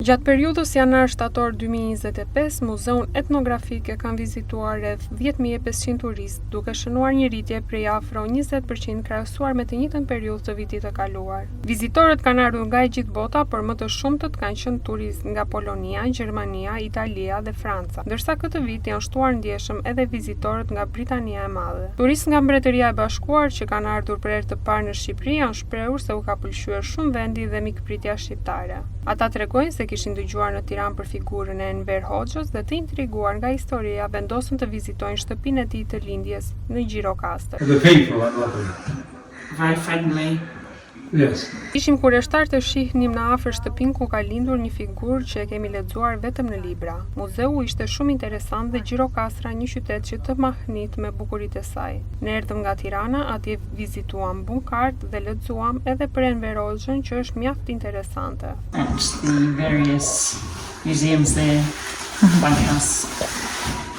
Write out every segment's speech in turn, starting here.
Gjatë periudhës janar-shtator 2025, Muzeun Etnografik e kanë vizituar rreth 10.500 turistë, duke shënuar një rritje prej afro 20% krahasuar me të njëjtën periudhë të vitit të kaluar. Vizitorët kanë ardhur nga e gjithë bota, por më të shumtët kanë qenë turistë nga Polonia, Gjermania, Italia dhe Franca, ndërsa këtë vit janë shtuar ndjeshëm edhe vizitorët nga Britania e Madhe. Turistë nga Mbretëria e Bashkuar që kanë ardhur për herë të parë në Shqipëri janë shprehur se u ka pëlqyer shumë vendi dhe mikpritja shqiptare. Ata tregojnë se kishin dëgjuar në Tiranë për figurën e Enver Hoxhës dhe të intriguar nga historia vendosën të vizitojnë shtëpinë e tij të lindjes në Gjirokastër. Very friendly. Yes. Ishim kurioshtar të shihnim në afër shtëpinë ku ka lindur një figurë që e kemi lexuar vetëm në libra. Muzeu ishte shumë interesant dhe Gjirokastra një qytet që të mahnit me bukuritë e saj. Ne erdhëm nga Tirana, atje vizituam Bunkart dhe lexuam edhe për Enver Hoxhën që është mjaft interesante. And the various museums there. One house.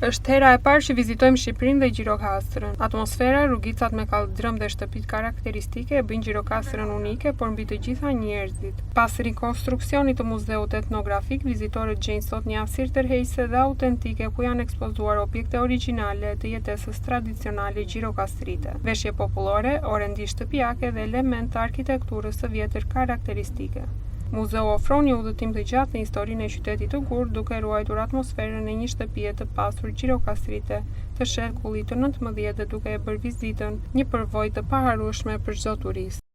Është hera e parë që vizitojmë Shqipërinë dhe Gjirokastrën. Atmosfera, rrugicat me kaldrëm dhe shtëpitë karakteristike e bëjnë Gjirokastrën unike, por mbi të gjitha njerëzit. Pas rikonstruksionit të muzeut etnografik, vizitorët gjejnë sot një hapësirë tërheqëse dhe autentike ku janë ekspozuar objekte origjinale të jetesës tradicionale gjirokastrite, veshje popullore, orendi shtëpiake dhe elementë të arkitekturës së vjetër karakteristike. Muzeu ofron një udhëtim të gjatë në historinë e qytetit të Gurë, duke ruajtur atmosferën e një shtëpie të pasur gjirokastrite të shekullit të 19 dhe duke e bërë vizitën një përvojë të paharrueshme për çdo turist.